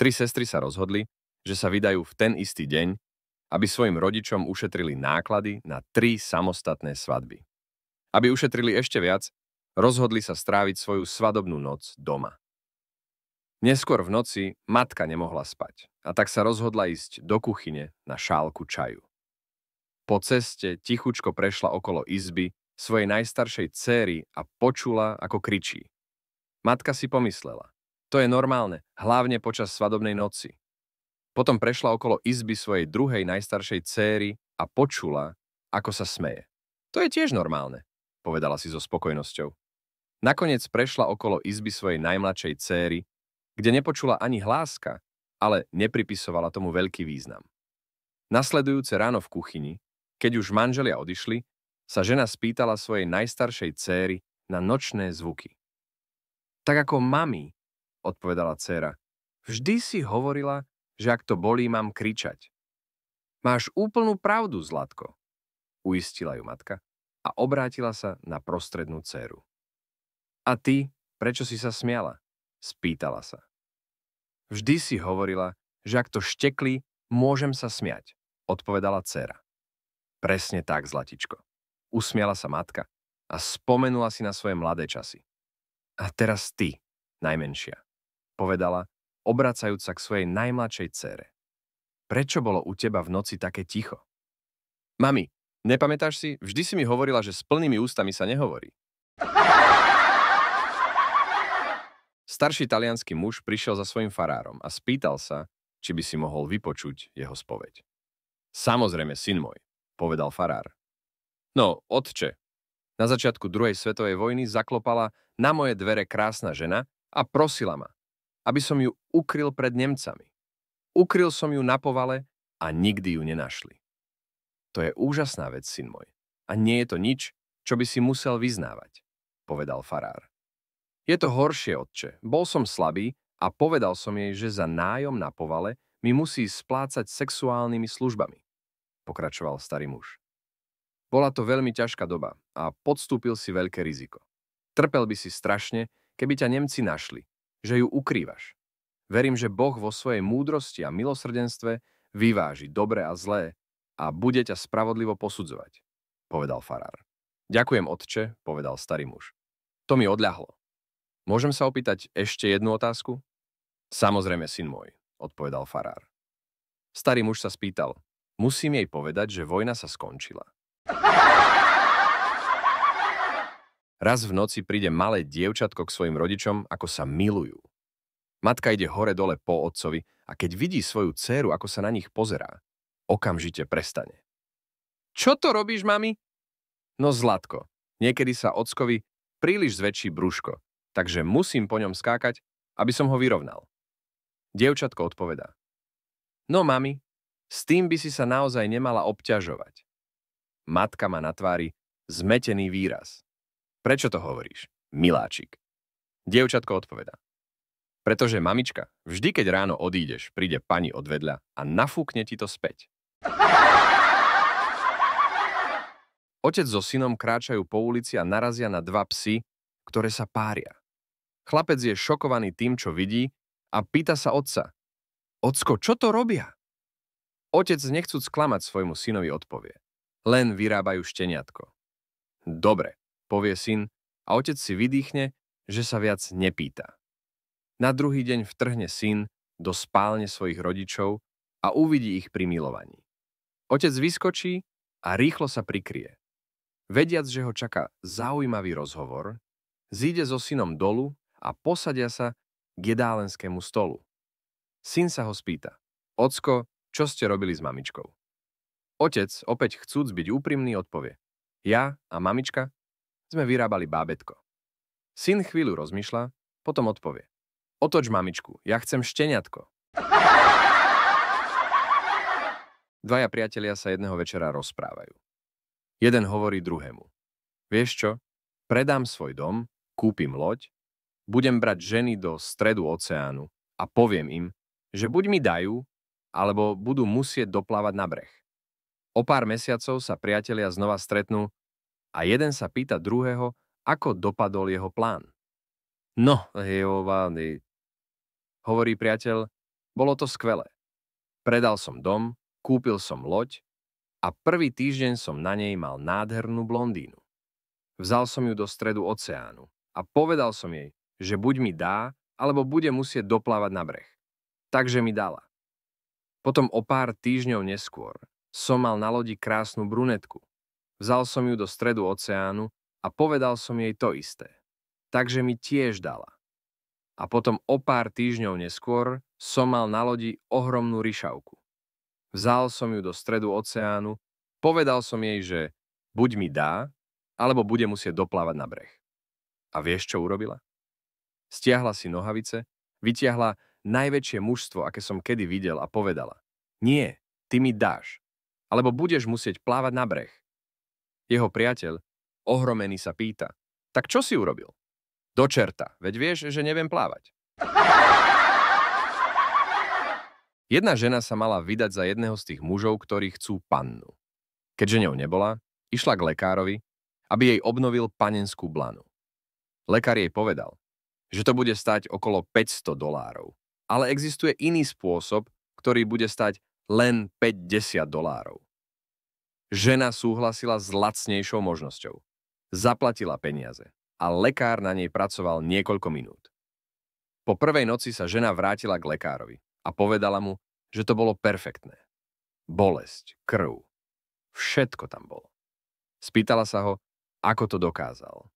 Tri sestry sa rozhodli, že sa vydajú v ten istý deň, aby svojim rodičom ušetrili náklady na 3 samostatné svadby. Aby ušetrili ešte viac, rozhodli sa stráviť svoju svadobnú noc doma. Neskôr v noci matka nemohla spať a tak sa rozhodla ísť do kuchyne na šálku čaju. Po ceste tichučko prešla okolo izby svojej najstaršej dcéry a počula, ako kričí. Matka si pomyslela, to je normálne, hlavne počas svadobnej noci. Potom prešla okolo izby svojej druhej najstaršej dcéry a počula, ako sa smeje. To je tiež normálne, povedala si so spokojnosťou. Nakoniec prešla okolo izby svojej najmladšej dcéry, kde nepočula ani hláska, ale nepripisovala tomu veľký význam. Nasledujúce ráno v kuchyni, keď už manželia odišli, sa žena spýtala svojej najstaršej dcéry na nočné zvuky. Tak ako mami, odpovedala dcéra, vždy si hovorila, že ak to bolí, mám kričať. Máš úplnú pravdu, Zlatko, uistila ju matka a obrátila sa na prostrednú dcéru. A ty, prečo si sa smiala? Spýtala sa. Vždy si hovorila, že ak to šteklí, môžem sa smiať, odpovedala dcéra. Presne tak, Zlatičko. Usmiala sa matka a spomenula si na svoje mladé časy. A teraz ty, najmenšia, povedala, obracajúc sa k svojej najmladšej dcére. Prečo bolo u teba v noci také ticho? Mami, nepamätáš si? Vždy si mi hovorila, že s plnými ústami sa nehovorí. Starší taliansky muž prišiel za svojím farárom a spýtal sa, či by si mohol vypočuť jeho spoveď. Samozrejme, syn môj, povedal farár. No, otče, na začiatku druhej svetovej vojny zaklopala na moje dvere krásna žena a prosila ma, aby som ju ukryl pred Nemcami. Ukryl som ju na povale a nikdy ju nenašli. To je úžasná vec, syn môj. A nie je to nič, čo by si musel vyznávať, povedal farár. Je to horšie, otče. Bol som slabý a povedal som jej, že za nájom na povale mi musí splácať sexuálnymi službami, pokračoval starý muž. Bola to veľmi ťažká doba a podstúpil si veľké riziko. Trpel by si strašne, keby ťa Nemci našli, že ju ukrývaš. Verím, že Boh vo svojej múdrosti a milosrdenstve vyváži dobre a zlé a bude ťa spravodlivo posudzovať, povedal farár. Ďakujem, otče, povedal starý muž. To mi odľahlo. Môžem sa opýtať ešte jednu otázku? Samozrejme, syn môj, odpovedal farár. Starý muž sa spýtal, musím jej povedať, že vojna sa skončila. Raz v noci príde malé dievčatko k svojim rodičom, ako sa milujú. Matka ide hore-dole po otcovi a keď vidí svoju dcéru, ako sa na nich pozerá, okamžite prestane. Čo to robíš, mami? No Zlatko, niekedy sa ockovi príliš zväčší brúško, takže musím po ňom skákať, aby som ho vyrovnal. Dievčatko odpovedá. No mami, s tým by si sa naozaj nemala obťažovať. Matka má na tvári zmetený výraz. Prečo to hovoríš, miláčik? Dievčatko odpovedá. Pretože mamička, vždy keď ráno odídeš, príde pani odvedľa a nafúkne ti to späť. Otec so synom kráčajú po ulici a narazia na dva psy, ktoré sa pária. Chlapec je šokovaný tým, čo vidí a pýta sa otca. Ocko, čo to robia? Otec nechcúc sklamať svojmu synovi odpovie. Len vyrábajú šteniatko. Dobre, povie syn a otec si vydýchne, že sa viac nepýta. Na druhý deň vtrhne syn do spálne svojich rodičov a uvidí ich pri milovaní. Otec vyskočí a rýchlo sa prikrie. Vediac, že ho čaká zaujímavý rozhovor, zíde so synom dolu a posadia sa k jedálenskému stolu. Syn sa ho spýta. Ocko, čo ste robili s mamičkou? Otec, opäť chcúc byť úprimný, odpovie. Ja a mamička sme vyrábali bábätko. Syn chvíľu rozmýšľa, potom odpovie. Otoč mamičku, ja chcem šteniatko. Dvaja priatelia sa jedného večera rozprávajú. Jeden hovorí druhému. Vieš čo? Predám svoj dom, kúpim loď, budem brať ženy do stredu oceánu a poviem im, že buď mi dajú, alebo budú musieť doplávať na breh. O pár mesiacov sa priatelia znova stretnú a jeden sa pýta druhého, ako dopadol jeho plán. No, hovorí priateľ, Bolo to skvelé. Predal som dom, kúpil som loď a prvý týždeň som na nej mal nádhernú blondínu. Vzal som ju do stredu oceánu a povedal som jej, že buď mi dá, alebo bude musieť doplávať na breh. Takže mi dala. Potom o pár týždňov neskôr som mal na lodi krásnu brunetku. Vzal som ju do stredu oceánu a povedal som jej to isté. Takže mi tiež dala. A potom o pár týždňov neskôr som mal na lodi ohromnú ryšavku. Vzal som ju do stredu oceánu, povedal som jej, že buď mi dá, alebo bude musieť doplávať na breh. A vieš, čo urobila? Stiahla si nohavice, vytiahla najväčšie mužstvo, aké som kedy videl a povedala: Nie, ty mi dáš, alebo budeš musieť plávať na breh. Jeho priateľ, ohromený, sa pýta: Tak čo si urobil? Do čerta, veď vieš, že neviem plávať. Jedna žena sa mala vydať za jedného z tých mužov, ktorí chcú pannu. Keďže ňou nebola, išla k lekárovi, aby jej obnovil panenskú blanu. Lekár jej povedal, že to bude stáť okolo $500, ale existuje iný spôsob, ktorý bude stáť len $50. Žena súhlasila s lacnejšou možnosťou. Zaplatila peniaze a lekár na nej pracoval niekoľko minút. Po prvej noci sa žena vrátila k lekárovi a povedala mu, že to bolo perfektné. Bolesť, krv, všetko tam bolo. Spýtala sa ho, ako to dokázal.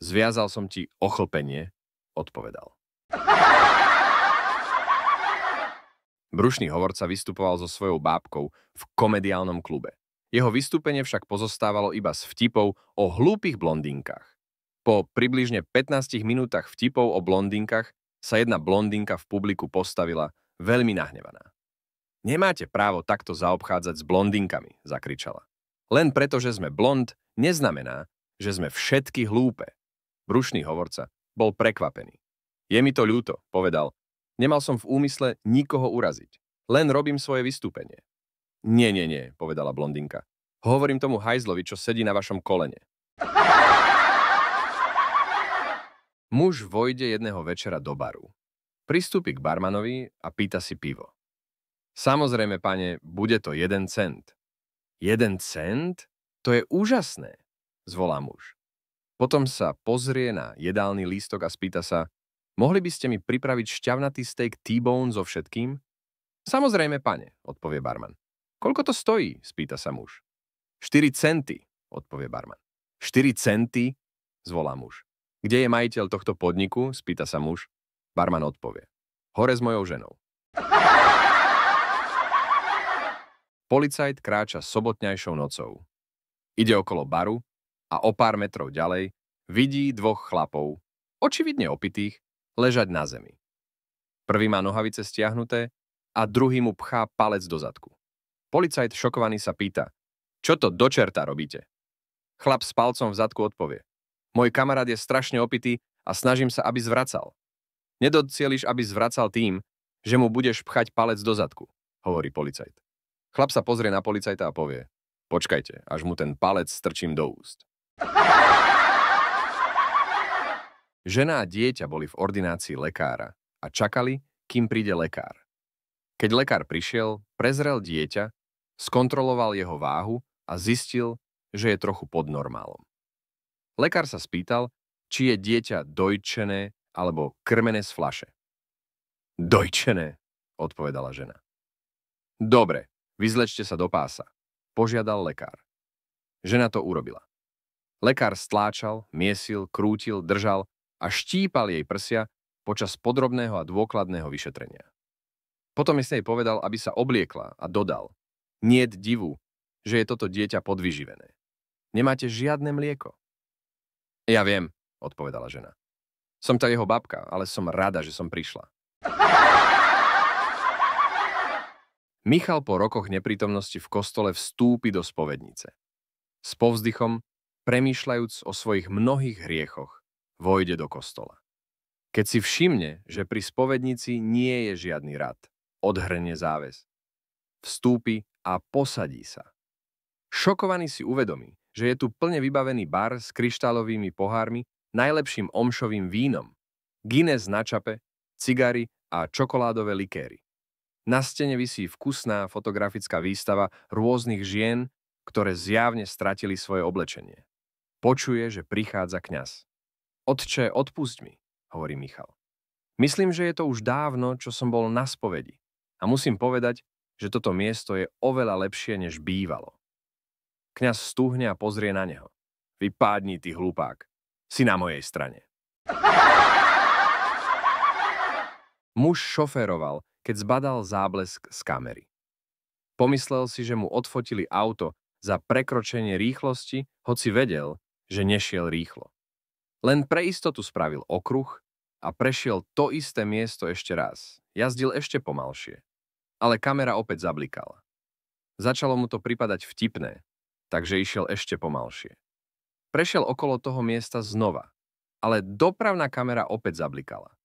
Zviazal som ti ochlpenie, odpovedal. Brušný hovorca vystupoval so svojou bábkou v komediálnom klube. Jeho vystúpenie však pozostávalo iba z vtipov o hlúpych blondínkach. Po približne 15 minútach vtipov o blondínkach sa jedna blondínka v publiku postavila veľmi nahnevaná. Nemáte právo takto zaobchádzať s blondínkami, zakričala. Len preto, že sme blond, neznamená, že sme všetky hlúpe. Brušný hovorca bol prekvapený. Je mi to ľúto, povedal. Nemal som v úmysle nikoho uraziť. Len robím svoje vystúpenie. Nie, povedala blondínka. Hovorím tomu hajzlovi, čo sedí na vašom kolene. Muž vojde jedného večera do baru. Pristúpi k barmanovi a pýta si pivo. Samozrejme, pane, bude to 1 cent. 1 cent? To je úžasné, zvolá muž. Potom sa pozrie na jedálny lístok a spýta sa: Mohli by ste mi pripraviť šťavnatý steak T-bone so všetkým? Samozrejme, pane, odpovie barman. Koľko to stojí? Spýta sa muž. 4 centy, odpovie barman. 4 centy? Zvolá muž. Kde je majiteľ tohto podniku? Spýta sa muž. Barman odpovie. Hore s mojou ženou. Policajt kráča sobotňajšou nocou. Ide okolo baru a o pár metrov ďalej vidí 2 chlapov, očividne opitých, ležať na zemi. Prvý má nohavice stiahnuté a druhý mu pchá palec do zadku. Policajt šokovaný sa pýta: Čo to do čerta robíte? Chlap s palcom v zadku odpovie: Môj kamarát je strašne opitý a snažím sa, aby zvracal. Nedocieliš, aby zvracal tým, že mu budeš pchať palec do zadku, hovorí policajt. Chlap sa pozrie na policajta a povie: Počkajte, až mu ten palec strčím do úst. Žena a dieťa boli v ordinácii lekára a čakali, kým príde lekár. Keď lekár prišiel, prezrel dieťa, skontroloval jeho váhu a zistil, že je trochu pod normálom. Lekár sa spýtal, či je dieťa dojčené alebo krmené z fľaše. Dojčené, odpovedala žena. Dobre, vyzlečte sa do pása, požiadal lekár. Žena to urobila. Lekár stláčal, miesil, krútil, držal a štípal jej prsia počas podrobného a dôkladného vyšetrenia. Potom jej povedal, aby sa obliekla a dodal: Niet divu, že je toto dieťa podvyživené. Nemáte žiadne mlieko. Ja viem, odpovedala žena. Som tá jeho babka, ale som rada, že som prišla. Michal po rokoch neprítomnosti v kostole vstúpi do spovednice. S povzdychom, premýšľajúc o svojich mnohých hriechoch, vojde do kostola. Keď si všimne, že pri spovednici nie je žiadny rad, odhrnie záves. Vstúpi a posadí sa. Šokovaný si uvedomí, že je tu plne vybavený bar s kryštálovými pohármi, najlepším omšovým vínom, Guinness na čape, cigary a čokoládové likéry. Na stene visí vkusná fotografická výstava rôznych žien, ktoré zjavne stratili svoje oblečenie. Počuje, že prichádza kňaz. Otče, odpusť mi, hovorí Michal. Myslím, že je to už dávno, čo som bol na spovedi. A musím povedať, že toto miesto je oveľa lepšie, než bývalo. Kňaz stúhne a pozrie na neho. Vypádni, ty hlupák. Si na mojej strane. Muž šoféroval, keď zbadal záblesk z kamery. Pomyslel si, že mu odfotili auto za prekročenie rýchlosti, hoci vedel, že nešiel rýchlo. Len pre istotu spravil okruh a prešiel to isté miesto ešte raz. Jazdil ešte pomalšie. Ale kamera opäť zablikala. Začalo mu to pripadať vtipné, takže išiel ešte pomalšie. Prešiel okolo toho miesta znova, ale dopravná kamera opäť zablikala.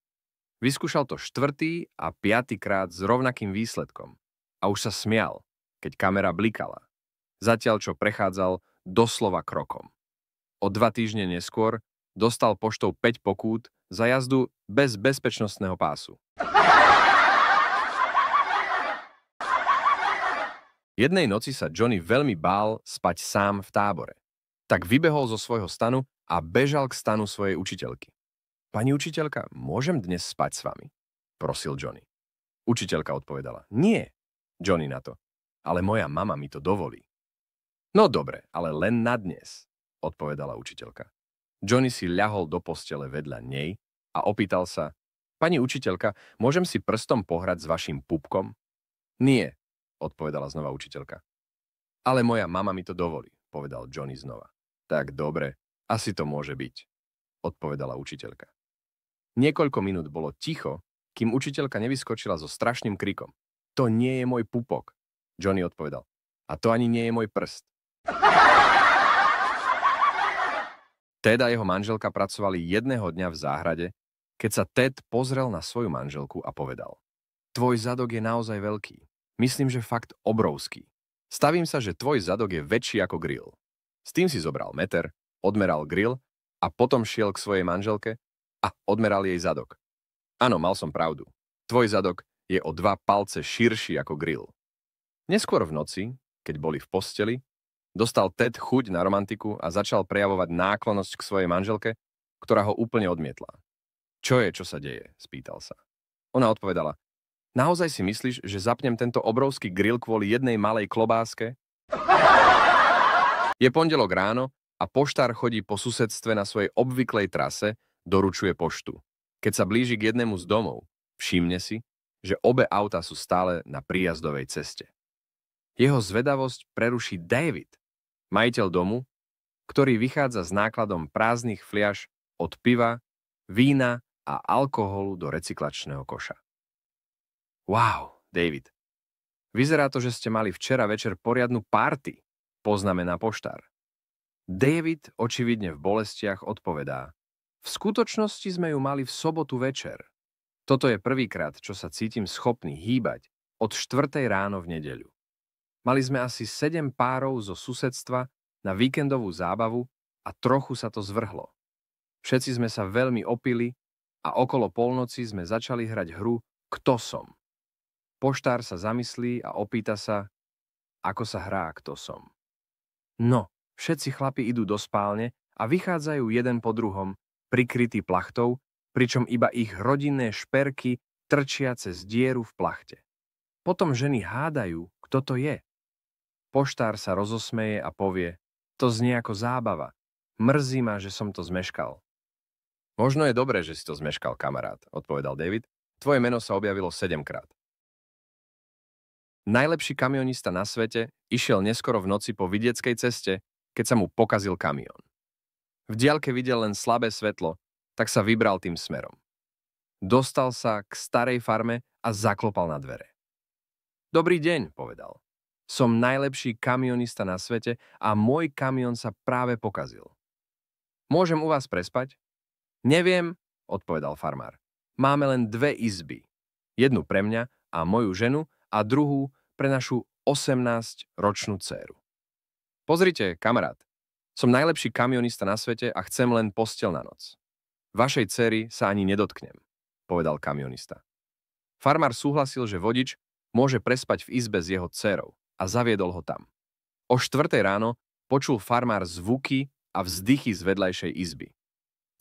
Vyskúšal to 4. a 5. krát s rovnakým výsledkom a už sa smial, keď kamera blikala. Zatiaľ, čo prechádzal doslova krokom. O 2 týždne neskôr dostal poštou 5 pokút za jazdu bez bezpečnostného pásu. Jednej noci sa Johnny veľmi bál spať sám v tábore. Tak vybehol zo svojho stanu a bežal k stanu svojej učiteľky. Pani učiteľka, môžem dnes spať s vami? Prosil Johnny. Učiteľka odpovedala. Nie, Johnny na to. Ale moja mama mi to dovolí. No dobre, ale len na dnes, odpovedala učiteľka. Johnny si ľahol do postele vedľa nej a opýtal sa. Pani učiteľka, môžem si prstom pohrať s vašim pupkom? Nie, odpovedala znova učiteľka. Ale moja mama mi to dovolí, povedal Johnny znova. Tak dobre, asi to môže byť, odpovedala učiteľka. Niekoľko minút bolo ticho, kým učiteľka nevyskočila so strašným krikom. To nie je môj pupok, Johnny odpovedal. A to ani nie je môj prst. Ted a jeho manželka pracovali jedného dňa v záhrade, keď sa Ted pozrel na svoju manželku a povedal. Tvoj zadok je naozaj veľký. Myslím, že fakt obrovský. Stavím sa, že tvoj zadok je väčší ako grill. S tým si zobral meter, odmeral grill a potom šiel k svojej manželke a odmeral jej zadok. Áno, mal som pravdu. Tvoj zadok je o 2 palce širší ako grill. Neskôr v noci, keď boli v posteli, dostal Ted chuť na romantiku a začal prejavovať náklonnosť k svojej manželke, ktorá ho úplne odmietla. Čo je, čo sa deje? Spýtal sa. Ona odpovedala. Naozaj si myslíš, že zapnem tento obrovský grill kvôli jednej malej klobáske? Je pondelok ráno a poštár chodí po susedstve na svojej obvyklej trase, doručuje poštu. Keď sa blíži k jednému z domov, všimne si, že obe auta sú stále na príjazdovej ceste. Jeho zvedavosť preruší David, majiteľ domu, ktorý vychádza s nákladom prázdnych fliaš od piva, vína a alkoholu do recyklačného koša. Wow, David. Vyzerá to, že ste mali včera večer poriadnu party, poznamená poštár. David očividne v bolestiach odpovedá. V skutočnosti sme ju mali v sobotu večer. Toto je prvýkrát, čo sa cítim schopný hýbať od 4. ráno v nedeľu. Mali sme asi 7 párov zo susedstva na víkendovú zábavu a trochu sa to zvrhlo. Všetci sme sa veľmi opili a okolo polnoci sme začali hrať hru Kto som? Poštár sa zamyslí a opýta sa, ako sa hrá Kto som. No, všetci chlapi idú do spálne a vychádzajú jeden po druhom, prikrytí plachtou, pričom iba ich rodinné šperky trčia cez dieru v plachte. Potom ženy hádajú, kto to je. Poštár sa rozosmeje a povie, to znie ako zábava. Mrzí ma, že som to zmeškal. Možno je dobré, že si to zmeškal, kamarát, odpovedal David. Tvoje meno sa objavilo 7-krát. Najlepší kamionista na svete išiel neskoro v noci po vidieckej ceste, keď sa mu pokazil kamión. V diaľke videl len slabé svetlo, tak sa vybral tým smerom. Dostal sa k starej farme a zaklopal na dvere. Dobrý deň, povedal. Som najlepší kamionista na svete a môj kamión sa práve pokazil. Môžem u vás prespať? Neviem, odpovedal farmár. Máme len 2 izby. Jednu pre mňa a moju ženu a druhú pre našu 18-ročnú dcéru. Pozrite, kamarát, som najlepší kamionista na svete a chcem len posteľ na noc. Vašej dcery sa ani nedotknem, povedal kamionista. Farmár súhlasil, že vodič môže prespať v izbe s jeho dcérou a zaviedol ho tam. O 4:00 ráno počul farmár zvuky a vzdychy z vedľajšej izby.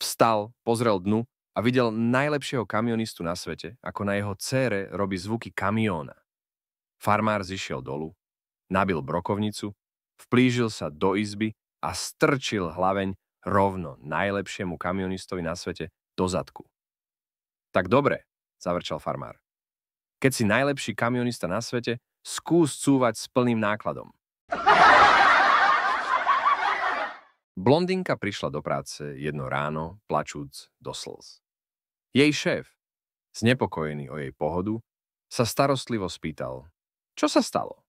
Vstal, pozrel dnu a videl najlepšieho kamionistu na svete, ako na jeho dcére robí zvuky kamióna. Farmár zišiel dolu, nabil brokovnicu, vplížil sa do izby a strčil hlaveň rovno najlepšiemu kamionistovi na svete do zadku. Tak dobre, zavrčal farmár. Keď si najlepší kamionista na svete, skús cúvať s plným nákladom. Blondínka prišla do práce jedno ráno, plačúc do slz. Jej šéf, znepokojený o jej pohodu, sa starostlivo spýtal, čo sa stalo?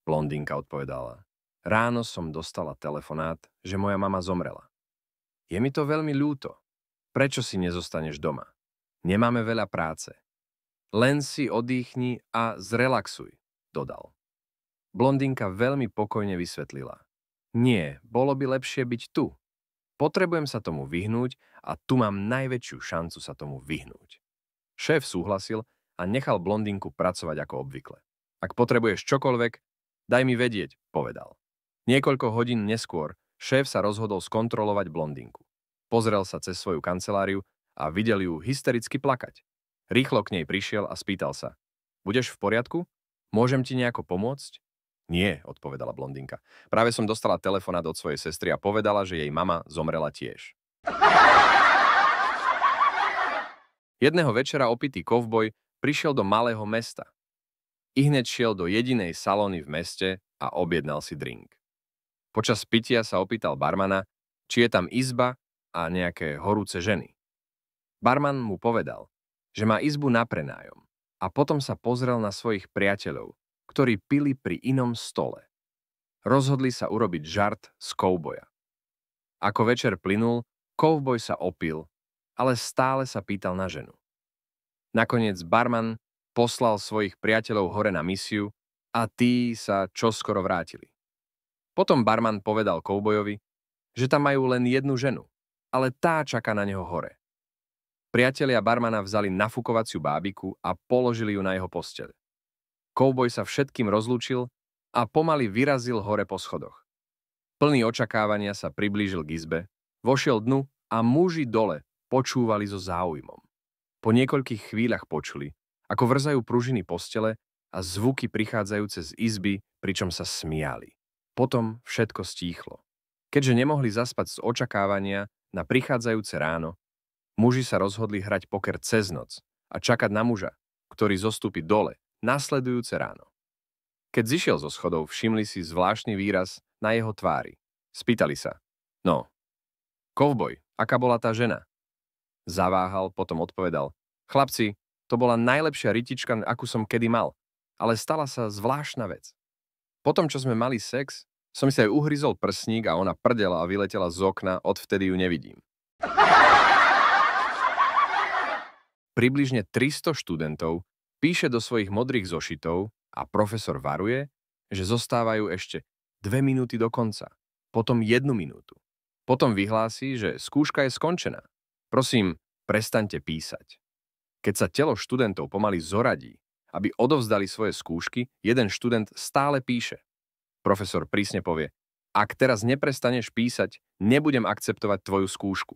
Blondínka odpovedala, ráno som dostala telefonát, že moja mama zomrela. Je mi to veľmi ľúto. Prečo si nezostaneš doma? Nemáme veľa práce. Len si odýchni a zrelaxuj, dodal. Blondínka veľmi pokojne vysvetlila. Nie, bolo by lepšie byť tu. Potrebujem sa tomu vyhnúť a tu mám najväčšiu šancu sa tomu vyhnúť. Šéf súhlasil a nechal blondinku pracovať ako obvykle. Ak potrebuješ čokoľvek, daj mi vedieť, povedal. Niekoľko hodín neskôr šéf sa rozhodol skontrolovať blondinku. Pozrel sa cez svoju kanceláriu a videl ju hystericky plakať. Rýchlo k nej prišiel a spýtal sa. Budeš v poriadku? Môžem ti nejako pomôcť? Nie, odpovedala blondinka. Práve som dostala telefonát od svojej sestry a povedala, že jej mama zomrela tiež. Jedného večera opitý kovboj prišiel do malého mesta. Ihneď šiel do jedinej salóny v meste a objednal si drink. Počas pitia sa opýtal barmana, či je tam izba a nejaké horúce ženy. Barman mu povedal, že má izbu na prenájom a potom sa pozrel na svojich priateľov, ktorí pili pri inom stole. Rozhodli sa urobiť žart z kovboja. Ako večer plynul, kovboj sa opil, ale stále sa pýtal na ženu. Nakoniec barman poslal svojich priateľov hore na misiu a tí sa čoskoro vrátili. Potom barman povedal kovbojovi, že tam majú len jednu ženu, ale tá čaká na neho hore. Priatelia barmana vzali nafukovaciu bábiku a položili ju na jeho posteľ. Kovboj sa všetkým rozlúčil a pomaly vyrazil hore po schodoch. Plný očakávania sa priblížil k izbe, vošiel dnu a muži dole počúvali so záujmom. Po niekoľkých chvíľach počuli, ako vrzajú pružiny postele a zvuky prichádzajúce z izby, pričom sa smiali. Potom všetko stíchlo. Keďže nemohli zaspať z očakávania na prichádzajúce ráno, muži sa rozhodli hrať poker cez noc a čakať na muža, ktorý zostúpi dole nasledujúce ráno. Keď zišiel zo schodov, všimli si zvláštny výraz na jeho tvári. Spýtali sa, no, kovboj, aká bola tá žena? Zaváhal, potom odpovedal, chlapci, to bola najlepšia rytička, akú som kedy mal, ale stala sa zvláštna vec. Potom, čo sme mali sex, som si aj uhryzol prsník a ona prdela a vyletela z okna, odvtedy ju nevidím. Približne 300 študentov píše do svojich modrých zošitov a profesor varuje, že zostávajú ešte 2 minúty do konca, potom 1 minútu. Potom vyhlási, že skúška je skončená. Prosím, prestaňte písať. Keď sa telo študentov pomaly zoradí, aby odovzdali svoje skúšky, jeden študent stále píše. Profesor prísne povie, ak teraz neprestaneš písať, nebudem akceptovať tvoju skúšku.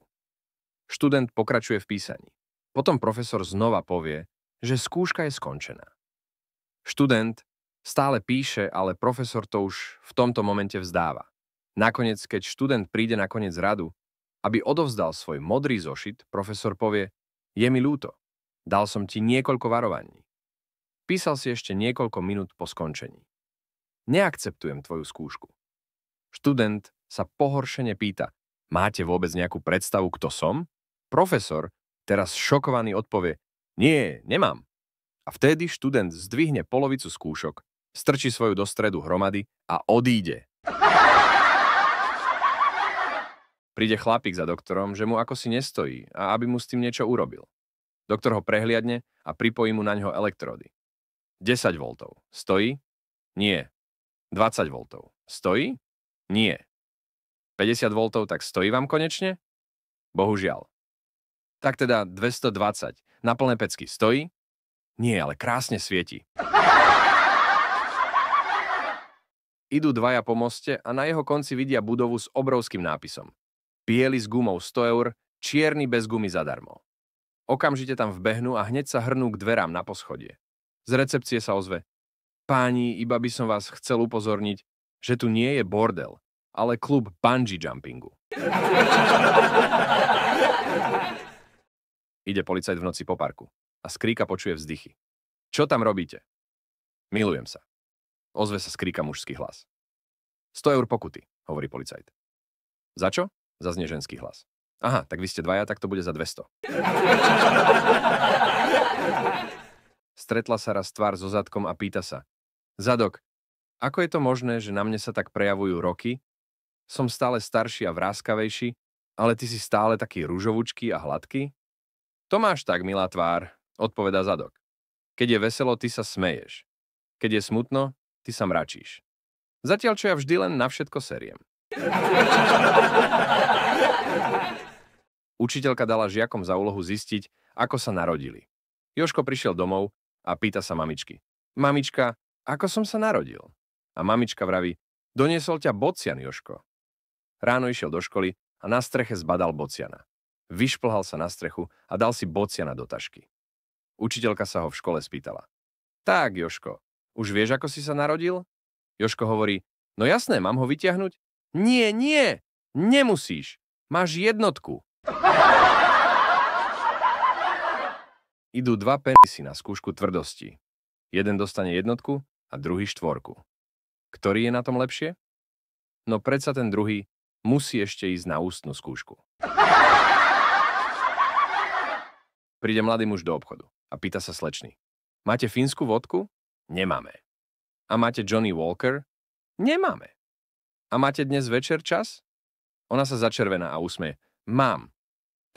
Študent pokračuje v písaní. Potom profesor znova povie, že skúška je skončená. Študent stále píše, ale profesor to už v tomto momente vzdáva. Nakoniec, keď študent príde na koniec radu, aby odovzdal svoj modrý zošit, profesor povie, je mi ľúto, dal som ti niekoľko varovaní. Písal si ešte niekoľko minút po skončení. Neakceptujem tvoju skúšku. Študent sa pohoršene pýta, máte vôbec nejakú predstavu, kto som? Profesor teraz šokovaný odpovie, nie, nemám. A vtedy študent zdvihne polovicu skúšok, strčí svoju do stredu hromady a odíde. Príde chlapík za doktorom, že mu ako si nestojí a aby mu s tým niečo urobil. Doktor ho prehliadne a pripojí mu na ňo elektrody. 10 V. Stojí? Nie. 20 V. Stojí? Nie. 50 V, tak stojí vám konečne? Bohužiaľ. Tak teda 220 na plné pecky stojí? Nie, ale krásne svieti. Idú dvaja po moste a na jeho konci vidia budovu s obrovským nápisom. Biely s gumou 100 eur, čierny bez gumy zadarmo. Okamžite tam vbehnú a hneď sa hrnú k dverám na poschodie. Z recepcie sa ozve: Páni, iba by som vás chcel upozorniť, že tu nie je bordel, ale klub bungee jumpingu. Ide policajt v noci po parku a z kríka počuje vzdychy. Čo tam robíte? Milujem sa. Ozve sa z kríka mužský hlas. 100 eur pokuty, hovorí policajt. Za čo? Zaznie ženský hlas. Aha, tak vy ste dvaja, tak to bude za 200. Stretla sa raz tvár so zadkom a pýta sa: Zadok, ako je to možné, že na mne sa tak prejavujú roky? Som stále starší a vráskavejší, ale ty si stále taký ružovučký a hladký? To máš tak, milá tvár, odpovedá zadok. Keď je veselo, ty sa smeješ. Keď je smutno, ty sa mračíš. Zatiaľ, čo ja vždy len na všetko seriem. Učiteľka dala žiakom za úlohu zistiť, ako sa narodili. Jožko prišiel domov a pýta sa mamičky: Mamička, ako som sa narodil? A mamička vraví: Doniesol ťa bocian, Jožko. Ráno išiel do školy a na streche zbadal bociana. Vyšplhal sa na strechu a dal si bociana do tašky. Učiteľka sa ho v škole spýtala: Tak, Jožko, už vieš, ako si sa narodil? Jožko hovorí: No jasné, mám ho vytiahnuť? Nie, nemusíš. Máš jednotku. Idú dva penisy na skúšku tvrdosti. Jeden dostane jednotku a druhý štvorku. Ktorý je na tom lepšie? No predsa ten druhý musí ešte ísť na ústnu skúšku. Príde mladý muž do obchodu a pýta sa slečny: Máte fínsku vodku? Nemáme. A máte Johnny Walker? Nemáme. A máte dnes večer čas? Ona sa začervená a usmeje: Mám.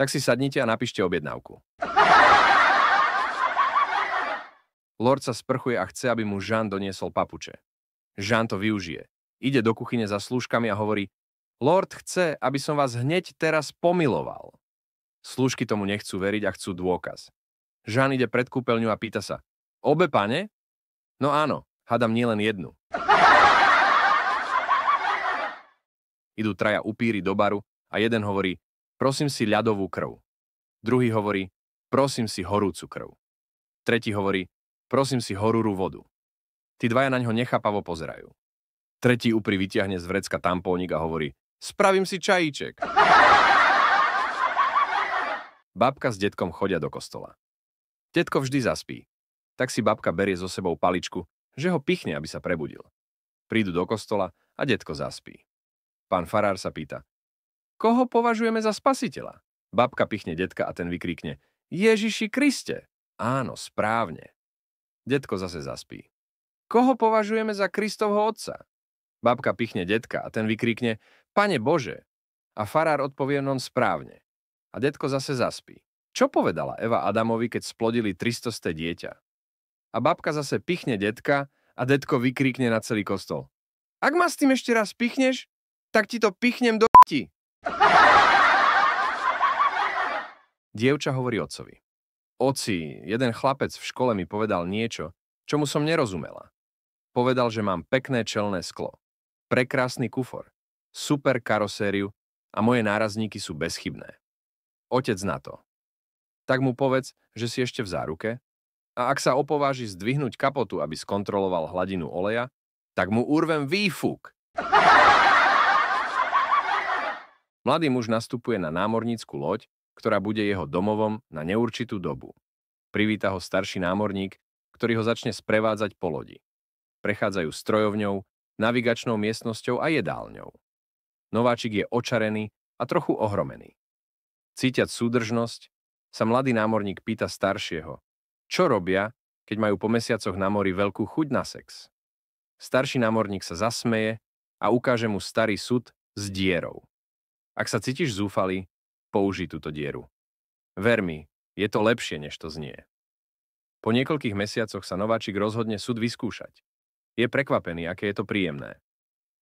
Tak si sadnite a napíšte objednávku. Lord sa sprchuje a chce, aby mu Jean doniesol papuče. Jean to využije. Ide do kuchyne za slúžkami a hovorí: Lord chce, aby som vás hneď teraz pomiloval. Slúžky tomu nechcú veriť a chcú dôkaz. Jean ide pred kúpeľňu a pýta sa: Obe, pane? No áno, hádam nielen jednu. Idú traja upíri do baru a jeden hovorí: Prosím si ľadovú krv. Druhý hovorí: Prosím si horúcu krv. Tretí hovorí: Prosím si horúru vodu. Tí dvaja na ňo nechápavo pozerajú. Tretí upri vytiahne z vrecka tampónik a hovorí: Spravím si čajíček. Babka s detkom chodia do kostola. Detko vždy zaspí. Tak si babka berie so sebou paličku, že ho pichne, aby sa prebudil. Prídu do kostola a detko zaspí. Pán farár sa pýta: Koho považujeme za spasiteľa? Babka pichne detka a ten vykríkne: Ježiši Kriste! Áno, správne. Detko zase zaspí. Koho považujeme za Kristovho otca? Babka pichne detka a ten vykríkne: Pane Bože! A farár odpovie: Non správne. A detko zase zaspí. Čo povedala Eva Adamovi, keď splodili 300. dieťa? A babka zase pichne detka a detko vykríkne na celý kostol: Ak ma s tým ešte raz pichneš, tak ti to pichnem do p***ti. Dievča hovorí otcovi: Oci, jeden chlapec v škole mi povedal niečo, čomu som nerozumela. Povedal, že mám pekné čelné sklo, prekrásny kufor, super karosériu a moje nárazníky sú bezchybné. Otec na to: Tak mu povedz, že si ešte v záruke, a ak sa opováži zdvihnúť kapotu, aby skontroloval hladinu oleja, tak mu urvem výfuk. Mladý muž nastupuje na námornícku loď, ktorá bude jeho domovom na neurčitú dobu. Privíta ho starší námorník, ktorý ho začne sprevádzať po lodi. Prechádzajú strojovňou, navigačnou miestnosťou a jedálňou. Nováčik je očarený a trochu ohromený. Cítiac súdržnosť, sa mladý námorník pýta staršieho, čo robia, keď majú po mesiacoch na mori veľkú chuť na sex. Starší námorník sa zasmeje a ukáže mu starý sud s dierou. Ak sa cítiš zúfalý, použij túto dieru. Ver mi, je to lepšie, než to znie. Po niekoľkých mesiacoch sa nováčik rozhodne sud vyskúšať. Je prekvapený, aké je to príjemné.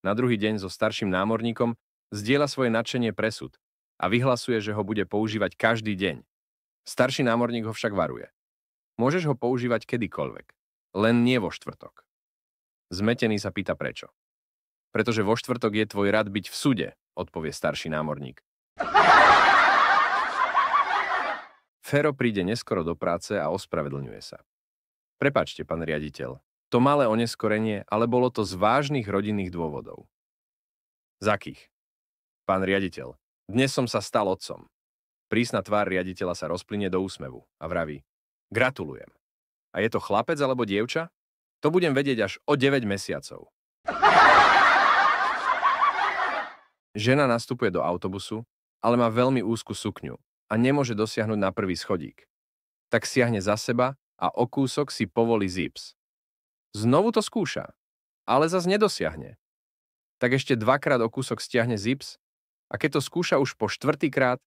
Na druhý deň so starším námorníkom zdieľa svoje nadšenie pre sud a vyhlasuje, že ho bude používať každý deň. Starší námorník ho však varuje. Môžeš ho používať kedykoľvek. Len nie vo štvrtok. Zmetený sa pýta prečo. Pretože vo štvrtok je tvoj rad byť v súde, odpovie starší námorník. Fero príde neskoro do práce a ospravedlňuje sa. Prepáčte, pán riaditeľ, to malé oneskorenie, ale bolo to z vážnych rodinných dôvodov. Z akých? Pán riaditeľ, dnes som sa stal otcom. Prísna tvár riaditeľa sa rozplynie do úsmevu a vraví: Gratulujem. A je to chlapec alebo dievča? To budem vedieť až o 9 mesiacov. Žena nastupuje do autobusu, ale má veľmi úzku sukňu a nemôže dosiahnuť na prvý schodík. Tak siahne za seba a o kúsok si povolí zips. Znovu to skúša, ale zas nedosiahne. Tak ešte dvakrát o kúsok stiahne zips a keď to skúša už po štvrtýkrát,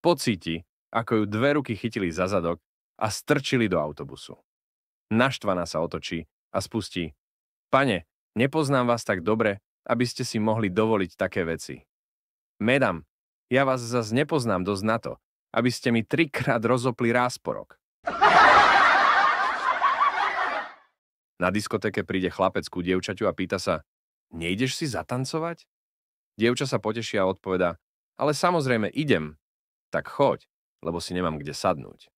pocíti, ako ju dve ruky chytili za zadok a strčili do autobusu. Naštvaná sa otočí a spustí: Pane, nepoznám vás tak dobre, aby ste si mohli dovoliť také veci. Medam, ja vás zas nepoznám dosť na to, aby ste mi 3-krát rozopli rásporok. Na diskotéke príde chlapec ku dievčaťu a pýta sa: Nejdeš si zatancovať? Dievča sa poteší a odpovedá: Ale samozrejme idem. Tak choď, lebo si nemám kde sadnúť.